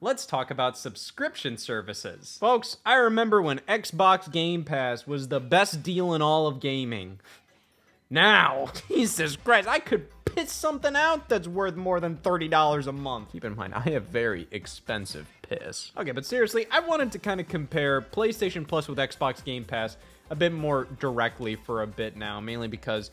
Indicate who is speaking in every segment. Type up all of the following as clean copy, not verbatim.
Speaker 1: let's talk about subscription services. Folks, I remember when Xbox Game Pass was the best deal in all of gaming. Now, Jesus Christ, I could piss something out that's worth more than $30 a month. Keep in mind, I have very expensive piss. Okay, but seriously, I wanted to kind of compare PlayStation Plus with Xbox Game Pass a bit more directly for a bit now, mainly because,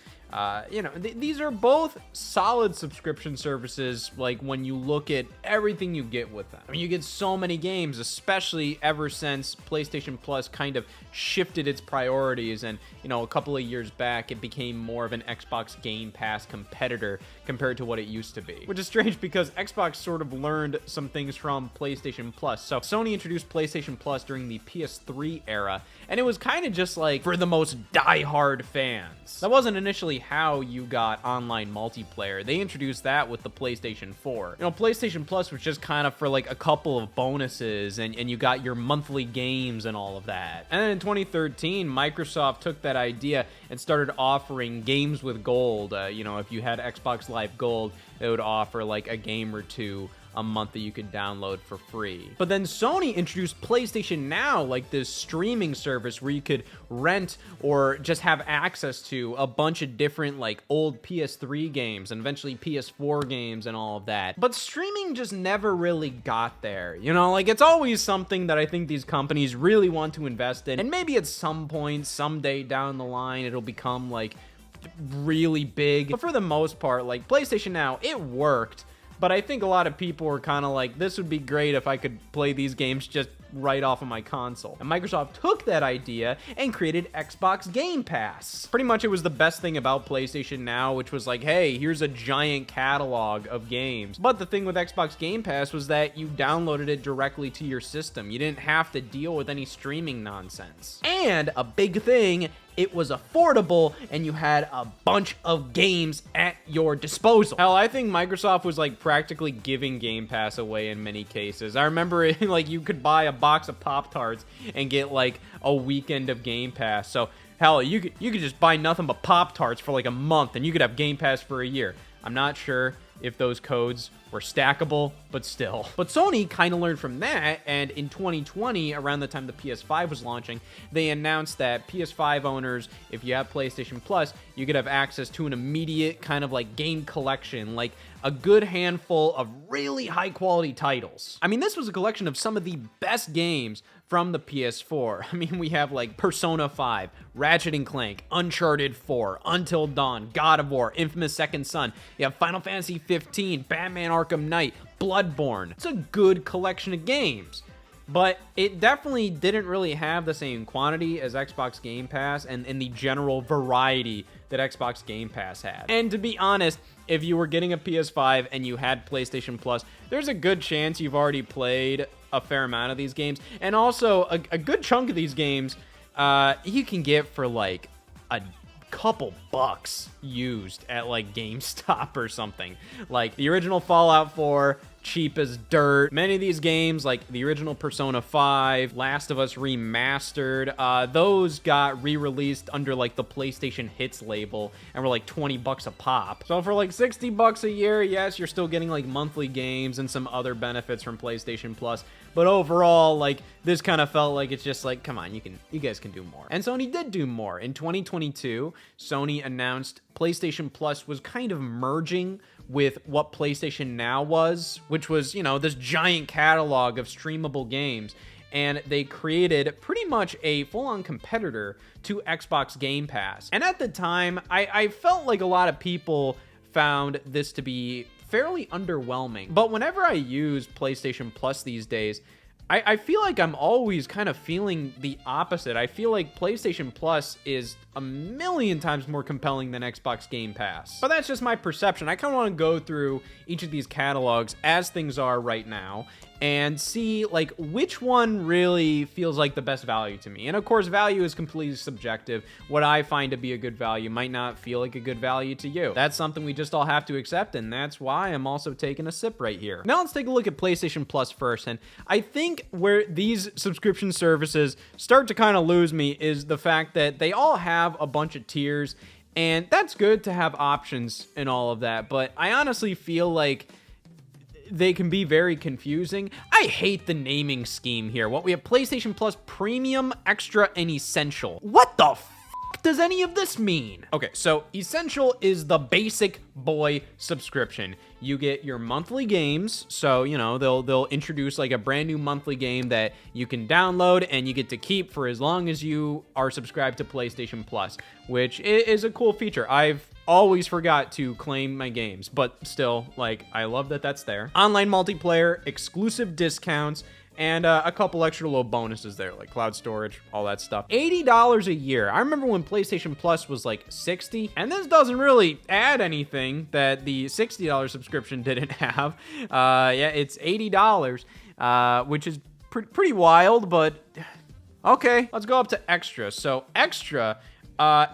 Speaker 1: these are both solid subscription services, like, when you look at everything you get with them. I mean, you get so many games, especially ever since PlayStation Plus kind of shifted its priorities, and, a couple of years back, it became more of an Xbox Game Pass competitor compared to what it used to be. Which is strange because Xbox sort of learned some things from PlayStation Plus. So Sony introduced PlayStation Plus during the PS3 era, and it was kind of just like for the most die-hard fans. That wasn't initially how you got online multiplayer. They introduced that with the PlayStation 4. PlayStation Plus was just kind of for like a couple of bonuses, and you got your monthly games and all of that. And then in 2013, Microsoft took that idea and started offering games with gold. If you had Xbox Live Gold, it would offer like a game or two a month that you could download for free. But then Sony introduced PlayStation Now, like this streaming service where you could rent or just have access to a bunch of different like old PS3 games and eventually PS4 games and all of that. But streaming just never really got there. It's always something that I think these companies really want to invest in, and maybe at some point, someday down the line, it'll become like really big. But for the most part, like PlayStation Now, it worked. But I think a lot of people were kind of like, this would be great if I could play these games just right off of my console. And Microsoft took that idea and created Xbox Game Pass. Pretty much it was the best thing about PlayStation Now, which was like, hey, here's a giant catalog of games. But the thing with Xbox Game Pass was that you downloaded it directly to your system. You didn't have to deal with any streaming nonsense. And a big thing, it was affordable, and you had a bunch of games at your disposal. Hell, I think Microsoft was like practically giving Game Pass away in many cases. I remember it, like you could buy a box of Pop-Tarts and get like a weekend of Game Pass. So hell, you could just buy nothing but Pop-Tarts for like a month, and you could have Game Pass for a year. I'm not sure if those codes were stackable, but still. But Sony kind of learned from that, and in 2020, around the time the PS5 was launching, they announced that PS5 owners, if you have PlayStation Plus, you could have access to an immediate kind of like game collection, like a good handful of really high quality titles. I mean, this was a collection of some of the best games from the PS4. I mean, we have like Persona 5, Ratchet & Clank, Uncharted 4, Until Dawn, God of War, Infamous Second Son. You have Final Fantasy 15, Batman Arkham Knight, Bloodborne. It's a good collection of games. But it definitely didn't really have the same quantity as Xbox Game Pass and the general variety that Xbox Game Pass had. And to be honest, if you were getting a PS5 and you had PlayStation Plus, there's a good chance you've already played a fair amount of these games. And also, a good chunk of these games you can get for like a couple bucks used at like GameStop or something. Like the original Fallout 4, cheap as dirt. Many of these games, like the original Persona 5, Last of Us Remastered, those got re-released under like the PlayStation Hits label and were like 20 bucks a pop. So for like 60 bucks a year, yes, you're still getting like monthly games and some other benefits from PlayStation Plus. But overall, like this kind of felt like it's just like, come on, you guys can do more. And Sony did do more. In 2022, Sony announced PlayStation Plus was kind of merging with what PlayStation Now was, which was, this giant catalog of streamable games. And they created pretty much a full-on competitor to Xbox Game Pass. And at the time, I felt like a lot of people found this to be fairly underwhelming. But whenever I use PlayStation Plus these days, I feel like I'm always kind of feeling the opposite. I feel like PlayStation Plus is a million times more compelling than Xbox Game Pass. But that's just my perception. I kind of want to go through each of these catalogs as things are right now and see like which one really feels like the best value to me. And of course, value is completely subjective. What I find to be a good value might not feel like a good value to you. That's something we just all have to accept, and that's why I'm also taking a sip right here. Now let's take a look at PlayStation Plus first, and I think where these subscription services start to kind of lose me is the fact that they all have a bunch of tiers, and that's good to have options and all of that, but I honestly feel like they can be very confusing. I hate the naming scheme here. What we have: PlayStation Plus Premium, Extra, and Essential. What the does any of this mean? Okay, so Essential is the basic boy subscription. You get your monthly games, so you know they'll introduce like a brand new monthly game that you can download and you get to keep for as long as you are subscribed to PlayStation Plus, which is a cool feature. I've always forgot to claim my games, but still, like, I love that that's there. Online multiplayer, exclusive discounts, and a couple extra little bonuses there, like cloud storage, all that stuff. $80 a year. I remember when PlayStation Plus was like $60, and this doesn't really add anything that the $60 subscription didn't have. Yeah, it's $80, which is pretty wild, but okay. Let's go up to Extra. So Extra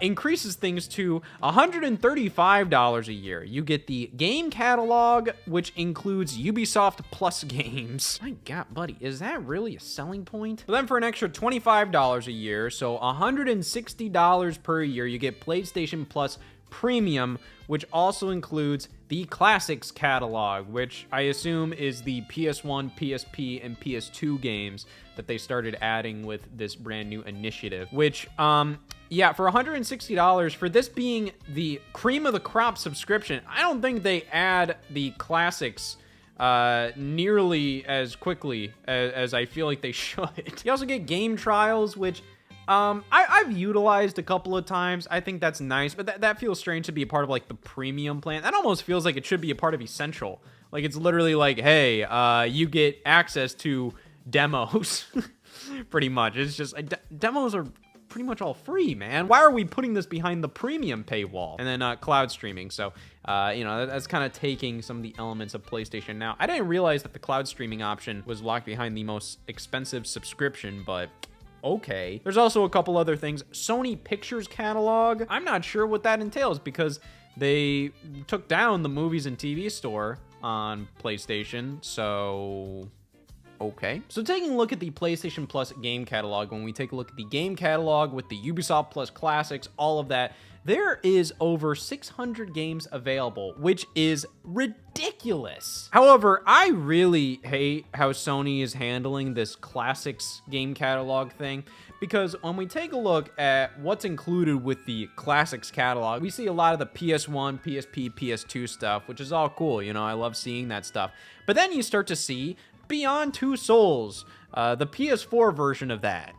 Speaker 1: increases things to $135 a year. You get the game catalog, which includes Ubisoft Plus games. My God, buddy, is that really a selling point? But then for an extra $25 a year, so $160 per year, you get PlayStation Plus Premium, which also includes the Classics catalog, which I assume is the PS1, PSP, and PS2 games that they started adding with this brand new initiative, which, yeah, for $160, for this being the cream of the crop subscription, I don't think they add the Classics nearly as quickly as I feel like they should. You also get game trials, which I've utilized a couple of times. I think that's nice, but that feels strange to be a part of like the premium plan. That almost feels like it should be a part of Essential. Like it's literally like, hey, you get access to demos, pretty much. It's just demos are pretty much all free, man. Why are we putting this behind the premium paywall? And then cloud streaming. So, you know, that's kind of taking some of the elements of PlayStation Now. I didn't realize that the cloud streaming option was locked behind the most expensive subscription, but okay. There's also a couple other things. Sony Pictures catalog. I'm not sure what that entails because they took down the movies and TV store on PlayStation, so okay. So taking a look at the PlayStation Plus game catalog, when we take a look at the game catalog with the Ubisoft Plus Classics, all of that, there is over 600 games available, which is ridiculous. However, I really hate how Sony is handling this Classics game catalog thing, because when we take a look at what's included with the Classics catalog, we see a lot of the PS1, PSP, PS2 stuff, which is all cool. You know, I love seeing that stuff. But then you start to see Beyond Two Souls, the PS4 version of that.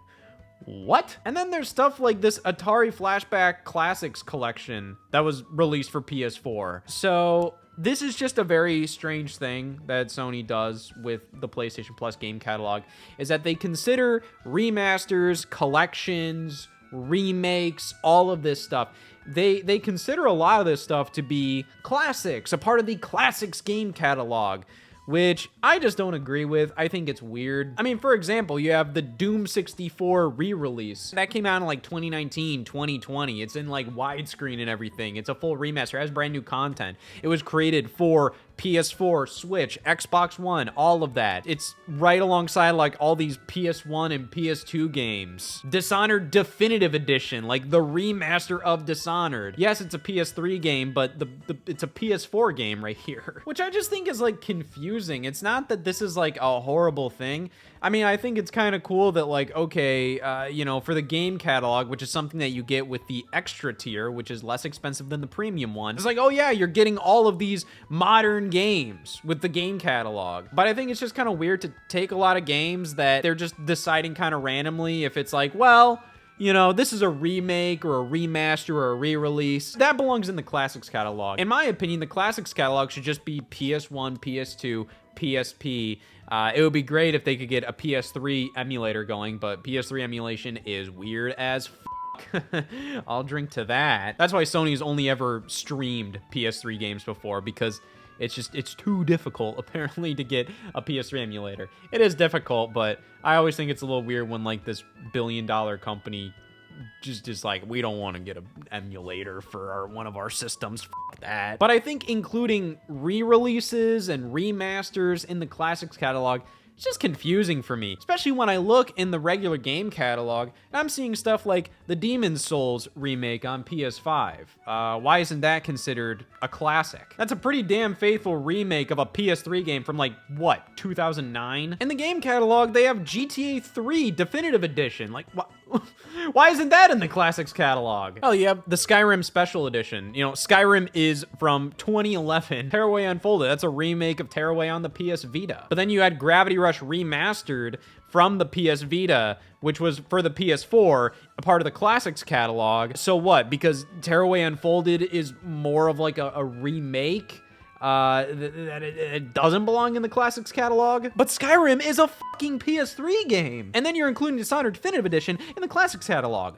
Speaker 1: What? And then there's stuff like this Atari Flashback Classics collection that was released for PS4. So this is just a very strange thing that Sony does with the PlayStation Plus game catalog, is that they consider remasters, collections, remakes, all of this stuff. They consider a lot of this stuff to be classics, a part of the Classics game catalog, which I just don't agree with. I think it's weird. I mean, for example, you have the Doom 64 re-release. That came out in like 2019, 2020. It's in like widescreen and everything. It's a full remaster. It has brand new content. It was created for PS4, Switch, Xbox One, all of that. It's right alongside like all these PS1 and PS2 games. Dishonored Definitive Edition, like the remaster of Dishonored. Yes, it's a PS3 game, but it's a PS4 game right here, which I just think is like confusing. It's not that this is like a horrible thing. I mean, I think it's kind of cool that like, okay, you know, for the game catalog, which is something that you get with the extra tier, which is less expensive than the premium one. It's like, oh yeah, you're getting all of these modern games with the game catalog. But I think it's just kind of weird to take a lot of games that they're just deciding kind of randomly if it's like, well, you know, this is a remake or a remaster or a re-release. That belongs in the Classics catalog. In my opinion, the Classics catalog should just be PS1, PS2, PSP. It would be great if they could get a PS3 emulator going, but PS3 emulation is weird as f***. I'll drink to that. That's why Sony's only ever streamed PS3 games before, because it's too difficult, apparently, to get a PS3 emulator. It is difficult, but I always think it's a little weird when, like, this billion-dollar company just like, we don't want to get an emulator for one of our systems. F that. But I think including re-releases and remasters in the Classics catalog It's just confusing for me, especially when I look in the regular game catalog and I'm seeing stuff like the Demon's Souls remake on PS5. Why isn't that considered a classic? That's a pretty damn faithful remake of a PS3 game from like, what, 2009? In the game catalog, they have GTA 3 Definitive Edition. Like, what? Why isn't that in the classics catalog? Oh, you have the Skyrim Special Edition. You know, Skyrim is from 2011. Tearaway Unfolded, that's a remake of Tearaway on the PS Vita. But then you had Gravity Rush Remastered from the PS Vita, which was for the PS4, a part of the classics catalog. So what? Because Tearaway Unfolded is more of like a remake? That it doesn't belong in the classics catalog. But Skyrim is a fucking PS3 game. And then you're including Dishonored Definitive Edition in the classics catalog.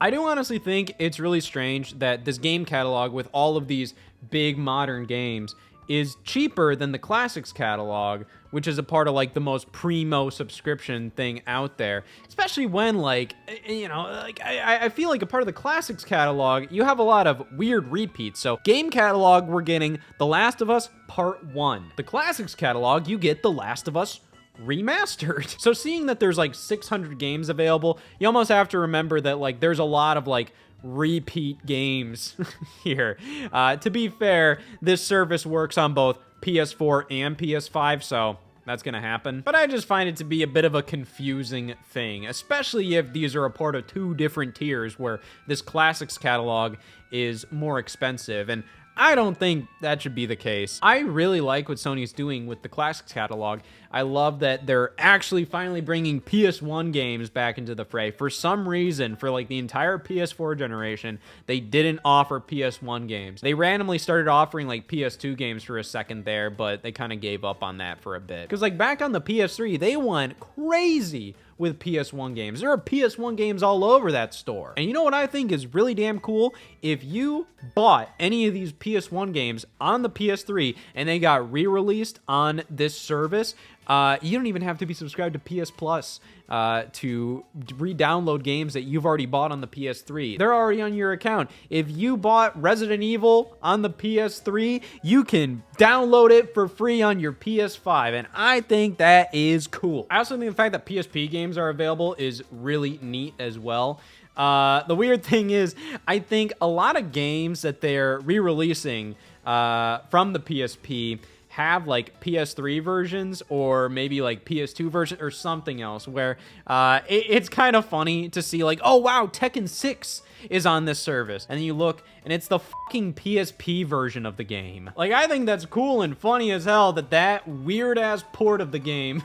Speaker 1: I do honestly think it's really strange that this game catalog with all of these big modern games is cheaper than the classics catalog, which is a part of like the most primo subscription thing out there. Especially when like, you know, like I feel like a part of the classics catalog, you have a lot of weird repeats. So game catalog, we're getting The Last of Us Part 1. The classics catalog, you get The Last of Us Remastered. So seeing that there's like 600 games available, you almost have to remember that like there's a lot of like repeat games here. To be fair, this service works on both PS4 and PS5, so that's gonna happen. But I just find it to be a bit of a confusing thing, especially if these are a part of two different tiers where this classics catalog is more expensive, and I don't think that should be the case. I really like what Sony's doing with the classics catalog. I love that they're actually finally bringing PS1 games back into the fray. For some reason, for like the entire PS4 generation, they didn't offer PS1 games. They randomly started offering like PS2 games for a second there, but they kind of gave up on that for a bit. Because like back on the PS3, they went crazy with PS1 games. There are PS1 games all over that store. And you know what I think is really damn cool? If you bought any of these PS1 games on the PS3 and they got re-released on this service, you don't even have to be subscribed to PS Plus to re-download games that you've already bought on the PS3. They're already on your account. If you bought Resident Evil on the PS3, you can download it for free on your PS5, and I think that is cool. I also think the fact that PSP games are available is really neat as well. The weird thing is, I think a lot of games that they're re-releasing from the PSP have like PS3 versions or maybe like PS2 version or something else where it's kind of funny to see like, oh wow, Tekken 6 is on this service. And then you look and it's the fucking PSP version of the game. Like, I think that's cool and funny as hell that that weird ass port of the game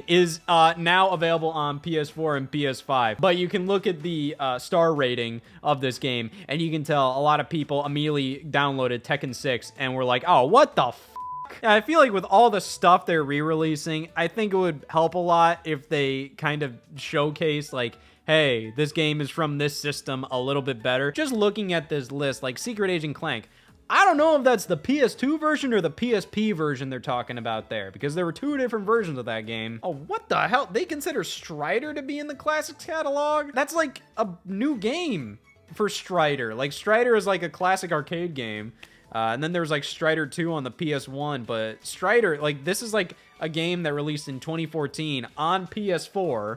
Speaker 1: is now available on PS4 and PS5. But you can look at the star rating of this game and you can tell a lot of people immediately downloaded Tekken 6 and were like, oh, what the f. Yeah, I feel like with all the stuff they're re-releasing, I think it would help a lot if they kind of showcase, like, hey, this game is from this system a little bit better. Just looking at this list, like Secret Agent Clank, I don't know if that's the PS2 version or the PSP version they're talking about there, because there were two different versions of that game. Oh, what the hell? They consider Strider to be in the Classics catalog? That's like a new game for Strider. Like, Strider is like a classic arcade game. And then there's like Strider 2 on the PS1, but Strider, like, this is like a game that released in 2014 on PS4.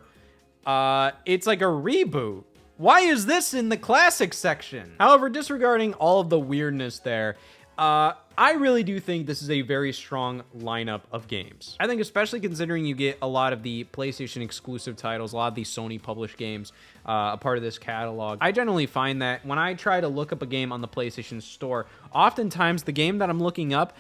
Speaker 1: It's like a reboot. Why is this in the classics section? However, disregarding all of the weirdness there, I really do think this is a very strong lineup of games. I think especially considering you get a lot of the PlayStation exclusive titles, a lot of the Sony published games, a part of this catalog. I generally find that when I try to look up a game on the PlayStation Store, oftentimes the game that I'm looking up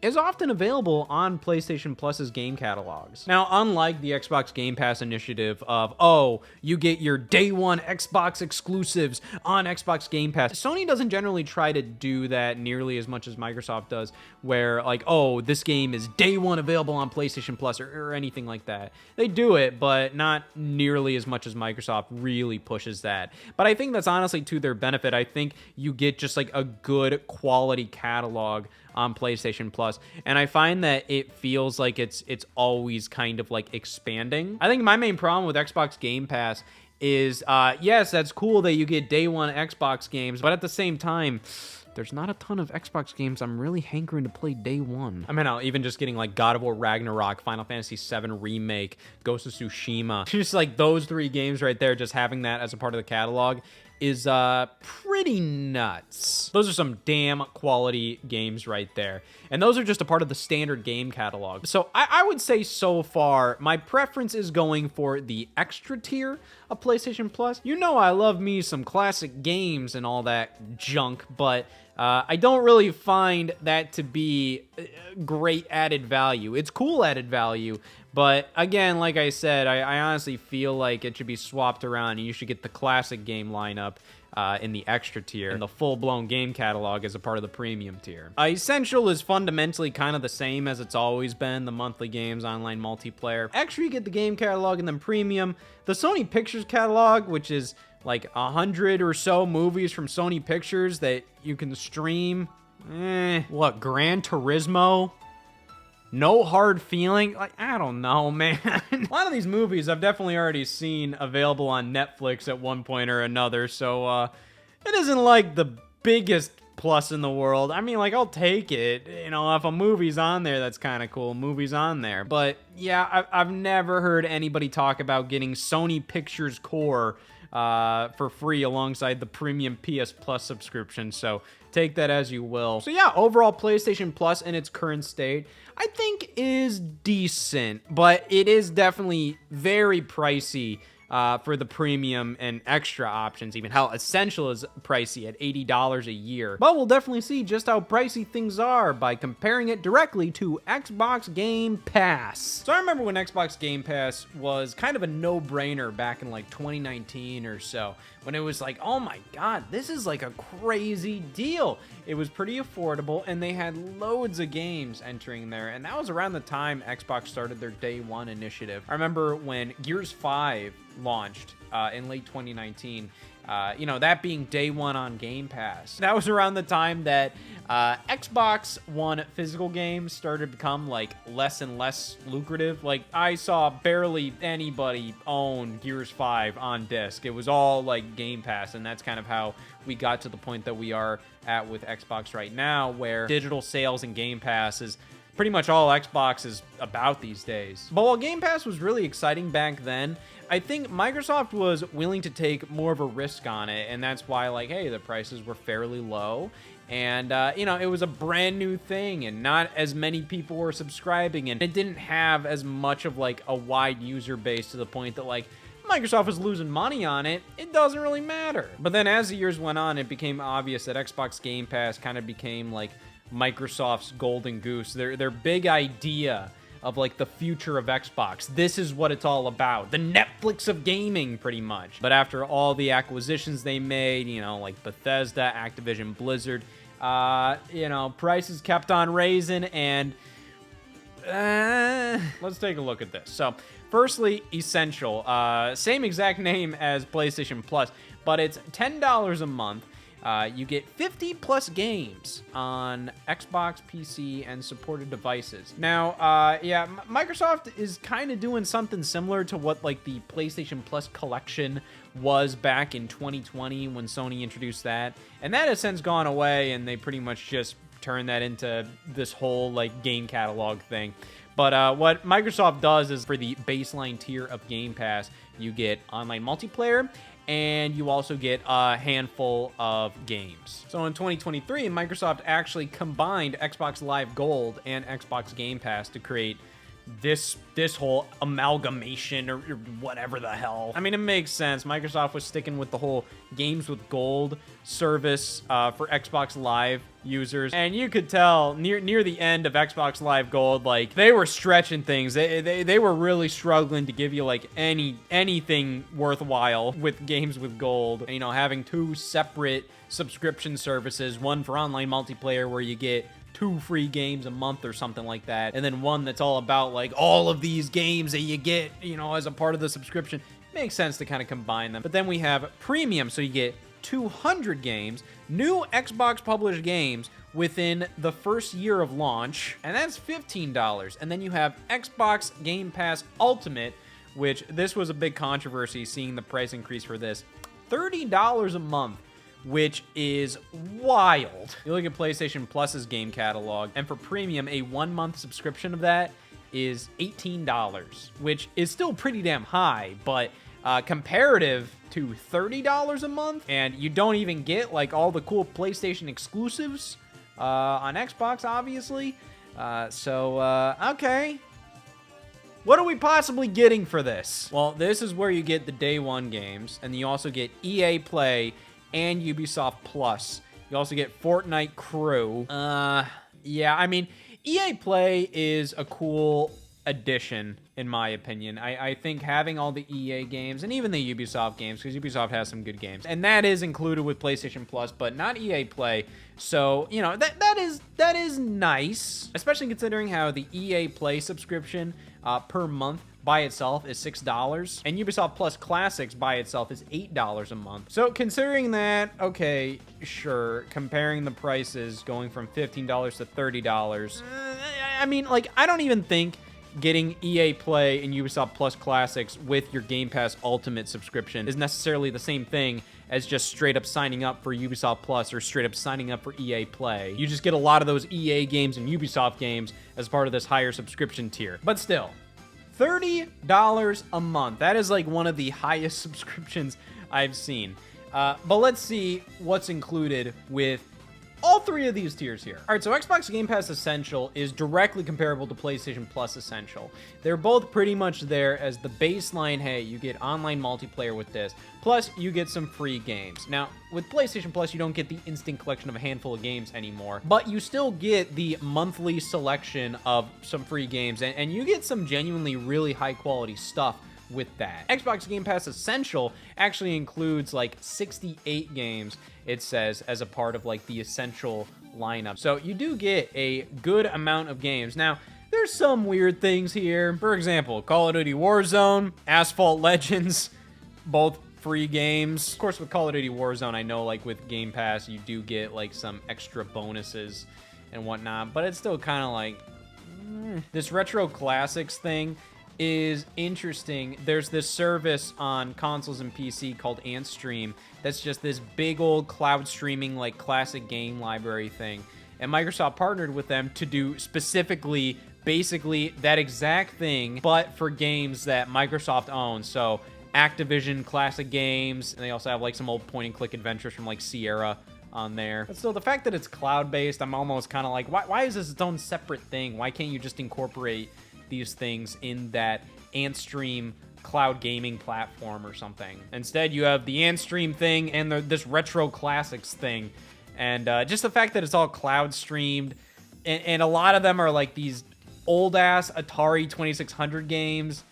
Speaker 1: is often available on PlayStation Plus's game catalogs. Now, unlike the Xbox Game Pass initiative of, oh, you get your day one Xbox exclusives on Xbox Game Pass, Sony doesn't generally try to do that nearly as much as Microsoft does, where like, oh, this game is day one available on PlayStation Plus or anything like that. They do it, but not nearly as much as Microsoft really pushes that. But I think that's honestly to their benefit. I think you get just like a good quality catalog on PlayStation Plus, and I find that it feels like it's always kind of like expanding. I think my main problem with Xbox Game Pass is, yes, that's cool that you get day one Xbox games, but at the same time, there's not a ton of Xbox games I'm really hankering to play day one. I mean, even just getting like God of War Ragnarok, Final Fantasy VII Remake, Ghost of Tsushima, just like those 3 games right there, just having that as a part of the catalog is pretty nuts. Those are some damn quality games right there. And those are just a part of the standard game catalog. So I would say so far, my preference is going for the extra tier of PlayStation Plus. You know I love me some classic games and all that junk, but I don't really find that to be great added value. It's cool added value, but again, like I said, I honestly feel like it should be swapped around, and you should get the classic game lineup in the extra tier, and the full-blown game catalog as a part of the premium tier. Essential is fundamentally kind of the same as it's always been, the monthly games, online multiplayer. Extra, you get the game catalog, and then premium, the Sony Pictures catalog, which is like 100 or so movies from Sony Pictures that you can stream. What, Gran Turismo? No Hard Feeling? Like, I don't know, man. A lot of these movies I've definitely already seen available on Netflix at one point or another, so it isn't like the biggest plus in the world. I mean, like, I'll take it. You know, if a movie's on there, that's kind of cool. Movie's on there. But yeah, I've never heard anybody talk about getting Sony Pictures Core for free alongside the premium PS Plus subscription, so take that as you will. So yeah, overall PlayStation Plus in its current state, I think is decent, but it is definitely very pricey for the premium and extra options. Even hell, Essential is pricey at $80 a year. But we'll definitely see just how pricey things are by comparing it directly to Xbox Game Pass. So I remember when Xbox Game Pass was kind of a no-brainer back in like 2019 or so, when it was like, oh my god, this is like a crazy deal. It was pretty affordable, and they had loads of games entering there, and that was around the time Xbox started their Day One initiative. I remember when Gears 5 launched in late 2019, you know, that being Day One on Game Pass. That was around the time that Xbox One physical games started to become like less and less lucrative. Like, I saw barely anybody own Gears 5 on disc. It was all like Game Pass, and that's kind of how we got to the point that we are at with Xbox right now, where digital sales and Game Pass is pretty much all Xbox is about these days. But while Game Pass was really exciting back then, I think Microsoft was willing to take more of a risk on it, and that's why, like, hey, the prices were fairly low, and, you know, it was a brand new thing, and not as many people were subscribing, and it didn't have as much of, like, a wide user base to the point that, like, Microsoft was losing money on it. It doesn't really matter. But then as the years went on, it became obvious that Xbox Game Pass kind of became, like, Microsoft's golden goose, their big idea of like the future of Xbox. This is what it's all about. The Netflix of gaming, pretty much. But after all the acquisitions they made, you know, like Bethesda, Activision, Blizzard, you know, prices kept on raising, and let's take a look at this. So firstly, Essential, same exact name as PlayStation Plus, but it's $10 a month. You get 50 plus games on Xbox, PC, and supported devices. Now, yeah, Microsoft is kind of doing something similar to what like the PlayStation Plus collection was back in 2020 when Sony introduced that. And that has since gone away, and they pretty much just turned that into this whole like game catalog thing. But what Microsoft does is for the baseline tier of Game Pass, you get online multiplayer, and you also get a handful of games. So in 2023, Microsoft actually combined Xbox Live Gold and Xbox Game Pass to create this whole amalgamation or whatever the hell. I mean, it makes sense. Microsoft was sticking with the whole games with gold service for Xbox Live users, and you could tell near the end of Xbox Live Gold, like, they were stretching things. They were really struggling to give you like anything worthwhile with games with gold. You know, having two separate subscription services, one for online multiplayer where you get 2 free games a month or something like that, and then one that's all about like all of these games that you get, you know, as a part of the subscription. Makes sense to kind of combine them. But then we have premium, so you get 200 games, new Xbox published games within the first year of launch, and that's $15. And then you have Xbox Game Pass Ultimate, which this was a big controversy, seeing the price increase for this. $30 a month which is wild. You look at PlayStation Plus's game catalog, and for premium, a 1-month subscription of that is $18, which is still pretty damn high, but comparative to $30 a month, and you don't even get like all the cool PlayStation exclusives on Xbox, obviously. Okay. What are we possibly getting for this? Well, this is where you get the day one games, and you also get EA Play and Ubisoft Plus. You also get Fortnite Crew. Yeah, I mean, EA Play is a cool addition, in my opinion. I think having all the EA games, and even the Ubisoft games, because Ubisoft has some good games, and that is included with PlayStation Plus, but not EA Play. So, you know, that is nice, especially considering how the EA Play subscription per month by itself is $6, and Ubisoft Plus Classics by itself is $8 a month. So considering that, okay, sure, comparing the prices going from $15 to $30, I mean, like, I don't even think getting EA Play and Ubisoft Plus Classics with your Game Pass Ultimate subscription is necessarily the same thing as just straight up signing up for Ubisoft Plus or straight up signing up for EA Play. You just get a lot of those EA games and Ubisoft games as part of this higher subscription tier. But still, $30 a month. That is like one of the highest subscriptions I've seen. But let's see what's included with all three of these tiers here. All right, so Xbox Game Pass Essential is directly comparable to PlayStation Plus Essential. They're both pretty much there as the baseline, hey, you get online multiplayer with this, plus you get some free games. Now, with PlayStation Plus, you don't get the instant collection of a handful of games anymore, but you still get the monthly selection of some free games, and you get some genuinely really high quality stuff with that. Xbox Game Pass Essential actually includes like 68 games, it says, as a part of like the Essential lineup. So you do get a good amount of games. Now, there's some weird things here. For example, Call of Duty Warzone, Asphalt Legends, both free games. Of course, with Call of Duty Warzone, I know like with Game Pass, you do get like some extra bonuses and whatnot, but it's still kind of like, This Retro Classics thing is interesting. There's this service on consoles and PC called Antstream that's just this big old cloud streaming like classic game library thing, and Microsoft partnered with them to do specifically basically that exact thing, but for games that Microsoft owns. So Activision classic games, and they also have like some old point and click adventures from like Sierra on there. But still, the fact that it's cloud-based, I'm almost kind of like, why is this its own separate thing? Why can't you just incorporate these things in that Antstream cloud gaming platform or something? Instead, you have the Antstream thing and this Retro Classics thing, and just the fact that it's all cloud streamed, and a lot of them are like these old-ass Atari 2600 games.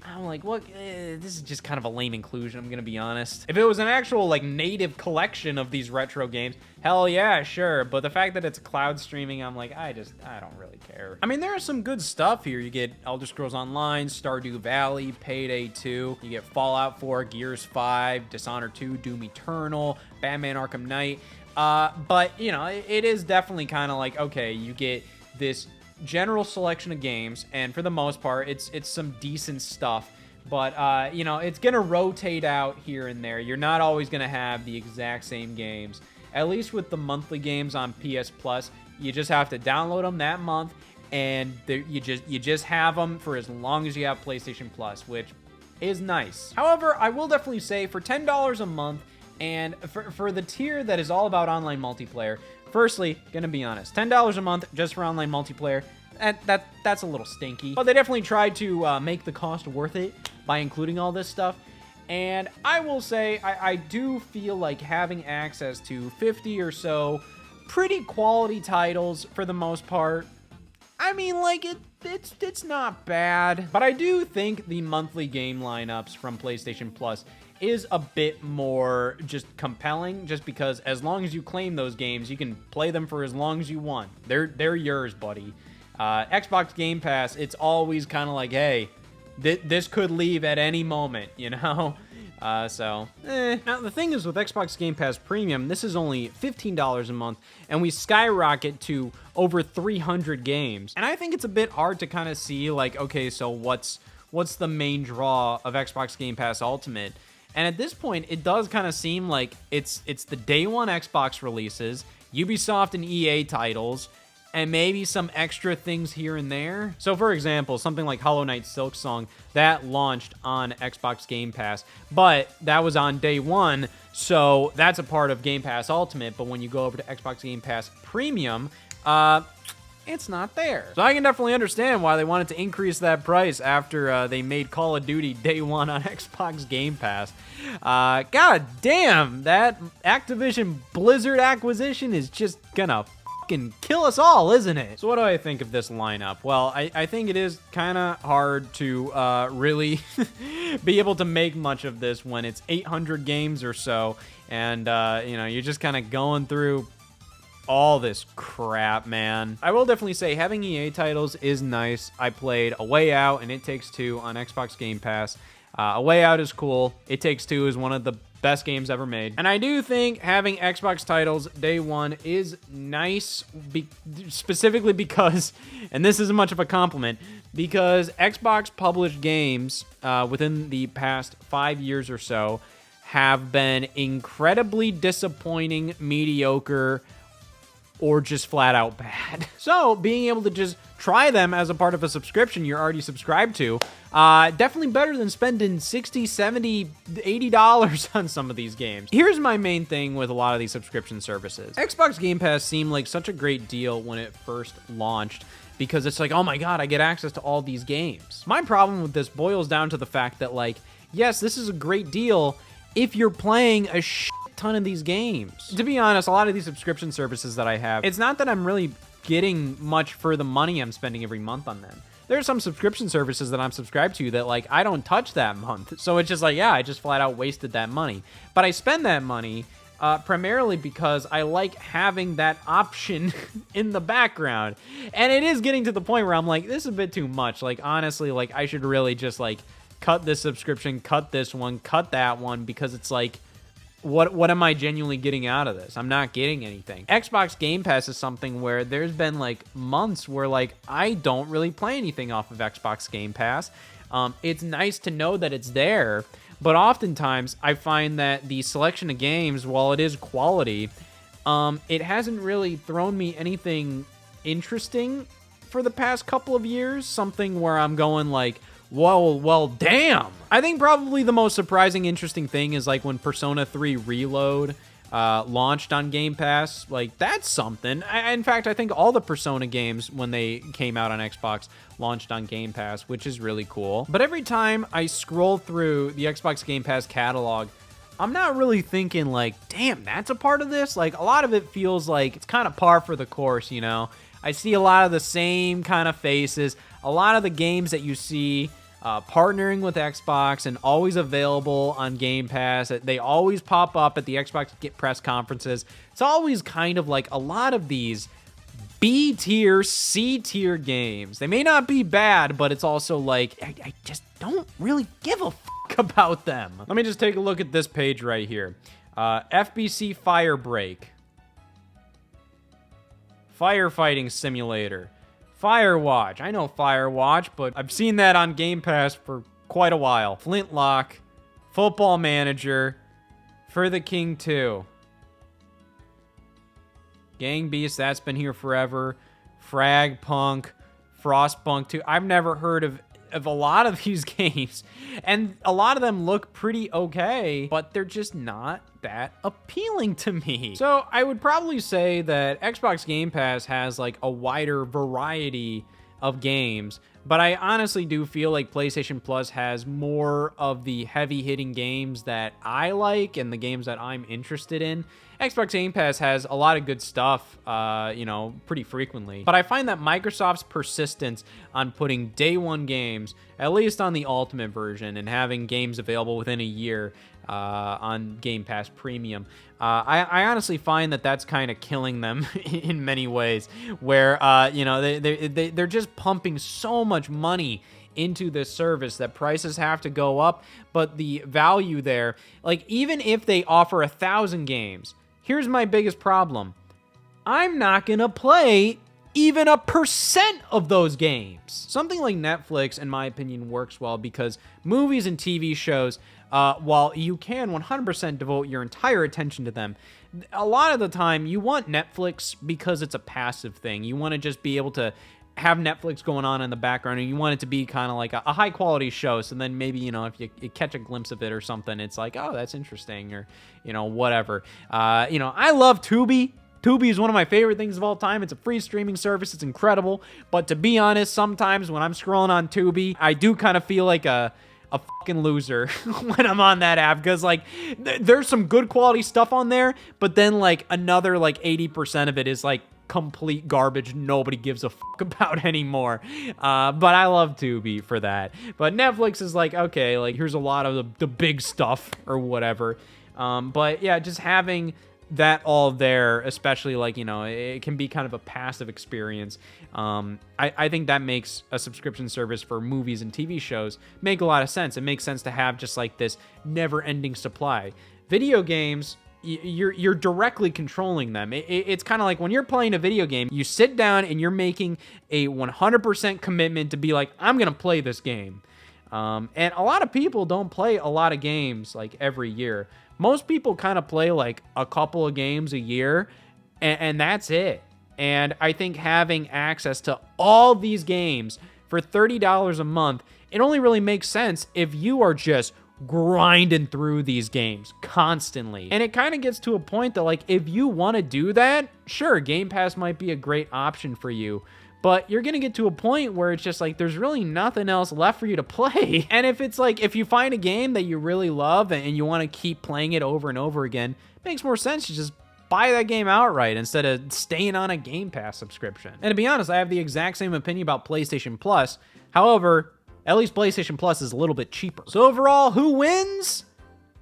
Speaker 1: I'm like, what? This is just kind of a lame inclusion, I'm gonna be honest. If it was an actual, like, native collection of these retro games, hell yeah, sure. But the fact that it's cloud streaming, I'm like, I don't really care. I mean, there is some good stuff here. You get Elder Scrolls Online, Stardew Valley, Payday 2. You get Fallout 4, Gears 5, Dishonored 2, Doom Eternal, Batman Arkham Knight. But, you know, it is definitely kind of like, okay, you get this general selection of games, and for the most part, it's some decent stuff, but you know, it's gonna rotate out here and there. You're not always gonna have the exact same games. At least with the monthly games on PS Plus, you just have to download them that month, and you just have them for as long as you have PlayStation Plus, which is nice. However, I will definitely say for $10 a month, and for the tier that is all about online multiplayer, firstly, gonna be honest, $10 a month just for online multiplayer, that's a little stinky. But they definitely tried to make the cost worth it by including all this stuff. And I will say, I do feel like having access to 50 or so pretty quality titles for the most part, I mean, like, it's not bad. But I do think the monthly game lineups from PlayStation Plus is a bit more just compelling, just because as long as you claim those games, you can play them for as long as you want. They're yours, buddy. Xbox Game Pass, it's always kind of like, hey, this could leave at any moment, you know? Now, the thing is with Xbox Game Pass Premium, this is only $15 a month, and we skyrocket to over 300 games. And I think it's a bit hard to kind of see, like, okay, so what's the main draw of Xbox Game Pass Ultimate? And at this point, it does kind of seem like it's the day one Xbox releases, Ubisoft and EA titles, and maybe some extra things here and there. So for example, something like Hollow Knight Silksong, that launched on Xbox Game Pass, but that was on day one, so that's a part of Game Pass Ultimate, but when you go over to Xbox Game Pass Premium, it's not there. So I can definitely understand why they wanted to increase that price after they made Call of Duty day one on Xbox Game Pass. God damn, that Activision Blizzard acquisition is just gonna fucking kill us all, isn't it? So what do I think of this lineup? Well, I think it is kind of hard to really be able to make much of this when it's 800 games or so, and you know, you're just kind of going through all this crap, man. I will definitely say having EA titles is nice. I played A Way Out and It Takes Two on Xbox Game Pass. A Way Out is cool. It Takes Two is one of the best games ever made. And I do think having Xbox titles day one is nice, specifically because, and this isn't much of a compliment, because Xbox published games within the past 5 years or so have been incredibly disappointing, mediocre, or just flat out bad. So being able to just try them as a part of a subscription you're already subscribed to, definitely better than spending $60, $70, $80 on some of these games. Here's my main thing with a lot of these subscription services. Xbox Game Pass seemed like such a great deal when it first launched, because it's like, oh my god, I get access to all these games. My problem with this boils down to the fact that, like, yes, this is a great deal if you're playing a ton of these games. To be honest, a lot of these subscription services that I have, it's not that I'm really getting much for the money I'm spending every month on them. There are some subscription services that I'm subscribed to that, like, I don't touch that month. So it's just like, yeah, I just flat out wasted that money. But I spend that money primarily because I like having that option in the background. And it is getting to the point where I'm like, this is a bit too much. Like, honestly, like, I should really just, like, cut this subscription, cut this one, cut that one, because it's like, what am I genuinely getting out of this? I'm not getting anything. Xbox Game Pass is something where there's been like months where like I don't really play anything off of Xbox Game Pass. It's nice to know that it's there, but oftentimes I find that the selection of games, while it is quality, it hasn't really thrown me anything interesting for the past couple of years. Something where I'm going like, well, damn. I think probably the most surprising, interesting thing is like when Persona 3 Reload launched on Game Pass. Like, that's something. In fact, I think all the Persona games, when they came out on Xbox, launched on Game Pass, which is really cool. But every time I scroll through the Xbox Game Pass catalog, I'm not really thinking like, damn, that's a part of this. Like, a lot of it feels like it's kind of par for the course, you know? I see a lot of the same kind of faces. A lot of the games that you see partnering with Xbox and always available on Game Pass, they always pop up at the Xbox press conferences. It's always kind of like a lot of these B-tier, C-tier games. They may not be bad, but it's also like, I just don't really give a fuck about them. Let me just take a look at this page right here. FBC Firebreak. Firefighting Simulator. Firewatch. I know Firewatch, but I've seen that on Game Pass for quite a while. Flintlock. Football Manager. For the King 2. Gang Beast, that's been here forever. Frag Punk. Frostpunk 2. I've never heard of a lot of these games, and a lot of them look pretty okay, but they're just not that appealing to me. So I would probably say that Xbox Game Pass has like a wider variety of games, but I honestly do feel like PlayStation Plus has more of the heavy-hitting games that I like and the games that I'm interested in. Xbox Game Pass has a lot of good stuff, you know, pretty frequently. But I find that Microsoft's persistence on putting day one games, at least on the Ultimate version, and having games available within a year on Game Pass Premium, I honestly find that that's kind of killing them in many ways, where, you know, they're just pumping so much money into this service that prices have to go up, but the value there, like, even if they offer 1,000 games, here's my biggest problem. I'm not gonna play even 1% of those games. Something like Netflix, in my opinion, works well because movies and TV shows, while you can 100% devote your entire attention to them. A lot of the time, you want Netflix because it's a passive thing. You want to just be able to have Netflix going on in the background, and you want it to be kind of like a high quality show. So then maybe, if you catch a glimpse of it or something, it's like, oh, that's interesting, or, whatever. I love Tubi. Tubi is one of my favorite things of all time. It's a free streaming service. It's incredible. But to be honest, sometimes when I'm scrolling on Tubi, I do kind of feel like a fucking loser when I'm on that app, because like there's some good quality stuff on there, but then like another like 80% of it is like complete garbage nobody gives a fuck about anymore. But I love Tubi for that. But Netflix is like, okay, like here's a lot of the big stuff or whatever. But yeah, just having that all there, especially like, it can be kind of a passive experience. I think that makes a subscription service for movies and TV shows make a lot of sense. It makes sense to have just like this never-ending supply. Video games, you're directly controlling them. It's kind of like when you're playing a video game, you sit down and you're making a 100% commitment to be like, I'm gonna play this game. And a lot of people don't play a lot of games like every year. Most people kind of play like a couple of games a year, and that's it. And I think having access to all these games for $30 a month, it only really makes sense if you are just grinding through these games constantly. And it kind of gets to a point that like, if you want to do that, sure, Game Pass might be a great option for you. But you're going to get to a point where it's just like, there's really nothing else left for you to play. And if it's like, if you find a game that you really love and you want to keep playing it over and over again, it makes more sense to just buy that game outright instead of staying on a Game Pass subscription. And to be honest, I have the exact same opinion about PlayStation Plus. However, at least PlayStation Plus is a little bit cheaper. So overall, who wins?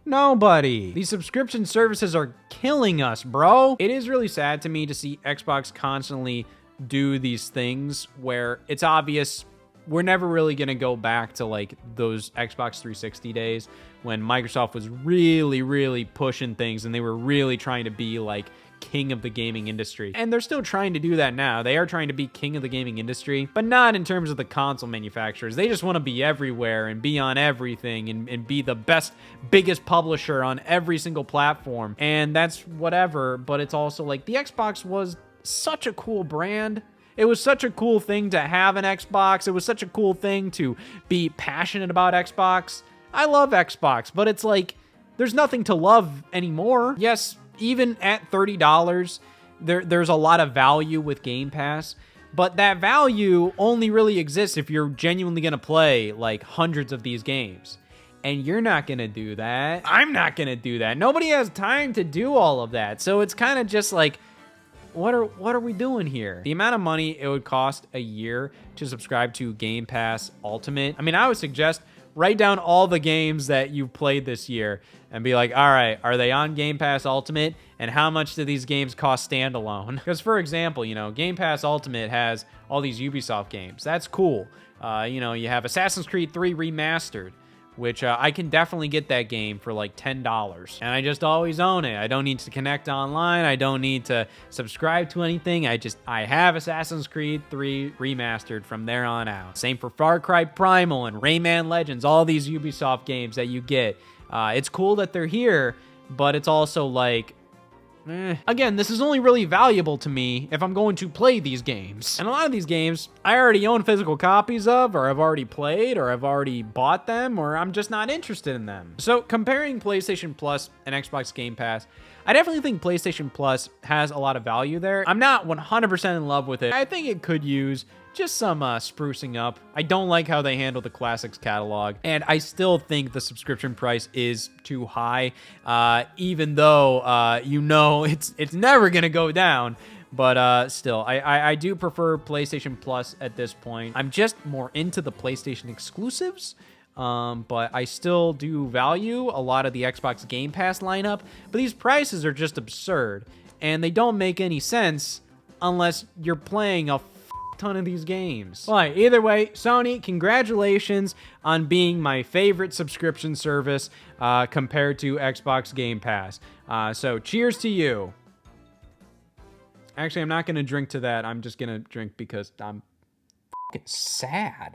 Speaker 1: Nobody. These subscription services are killing us, bro. It is really sad to me to see Xbox constantly do these things where it's obvious we're never really going to go back to like those Xbox 360 days when Microsoft was really pushing things and they were really trying to be like king of the gaming industry. And they're still trying to do that now. They are trying to be king of the gaming industry, but not in terms of the console manufacturers. They just want to be everywhere and be on everything and be the best, biggest publisher on every single platform. And that's whatever, but it's also like the Xbox was such a cool brand. It was such a cool thing to have an Xbox. It was such a cool thing to be passionate about Xbox. I love Xbox, but it's like there's nothing to love anymore. Yes, even at $30, there's a lot of value with Game Pass, but that value only really exists if you're genuinely going to play like hundreds of these games. And you're not going to do that. I'm not going to do that. Nobody has time to do all of that. So it's kind of just like, what are we doing here? The amount of money it would cost a year to subscribe to Game Pass Ultimate. I mean, I would suggest write down all the games that you've played this year and be like, all right, are they on Game Pass Ultimate? And how much do these games cost standalone? Because for example, Game Pass Ultimate has all these Ubisoft games. That's cool. You have Assassin's Creed 3 Remastered, which I can definitely get that game for like $10. And I just always own it. I don't need to connect online. I don't need to subscribe to anything. I have Assassin's Creed 3 Remastered from there on out. Same for Far Cry Primal and Rayman Legends, all these Ubisoft games that you get. It's cool that they're here, but it's also like, Again, this is only really valuable to me if I'm going to play these games. And a lot of these games, I already own physical copies of, or I've already played, or I've already bought them, or I'm just not interested in them. So comparing PlayStation Plus and Xbox Game Pass, I definitely think PlayStation Plus has a lot of value there. I'm not 100% in love with it. I think it could use just some sprucing up. I don't like how they handle the classics catalog, and I still think the subscription price is too high, even though it's never gonna go down. But still, I do prefer PlayStation Plus at this point. I'm just more into the PlayStation exclusives. But I still do value a lot of the Xbox Game Pass lineup, but these prices are just absurd, and they don't make any sense unless you're playing a ton of these games. Well, either way, Sony, congratulations on being my favorite subscription service compared to Xbox Game Pass. So cheers to you. Actually, I'm not going to drink to that. I'm just going to drink because I'm fucking sad.